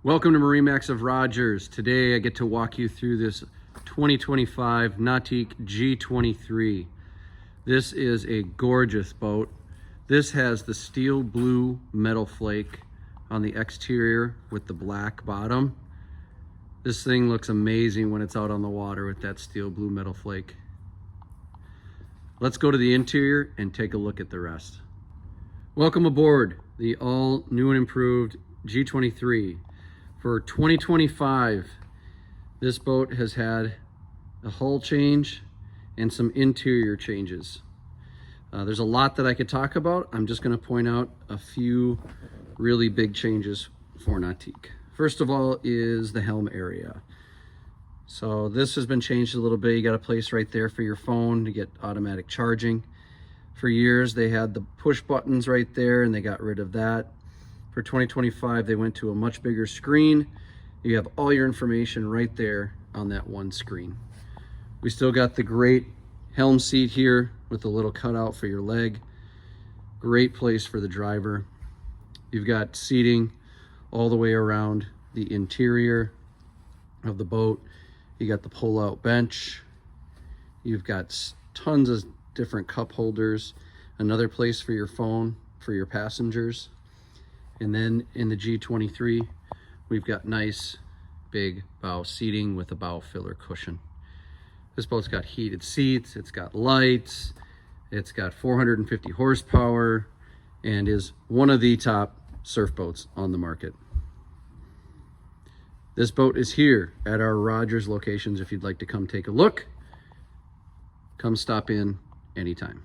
Welcome to MarineMax of Rogers. Today I get to walk you through this 2025 Nautique G23. This is a gorgeous boat. This has the steel blue metal flake on the exterior with the black bottom. This thing looks amazing when it's out on the water with that steel blue metal flake. Let's go to the interior and take a look at the rest. Welcome aboard the all new and improved G23. For 2025, this boat has had a hull change and some interior changes. There's a lot that I could talk about. I'm just going to point out a few really big changes for Nautique. First of all is the helm area. So this has been changed a little bit. You got a place right there for your phone to get automatic charging. For years they had the push buttons right there and they got rid of that. For 2025, they went to a much bigger screen. You have all your information right there on that one screen. We still got the great helm seat here with a little cutout for your leg. Great place for the driver. You've got seating all the way around the interior of the boat. You got the pull-out bench. You've got tons of different cup holders. Another place for your phone for your passengers. And then in the G23, we've got nice big bow seating with a bow filler cushion. This boat's got heated seats, it's got lights, it's got 450 horsepower, and is one of the top surf boats on the market. This boat is here at our Rogers locations. If you'd like to come take a look, come stop in anytime.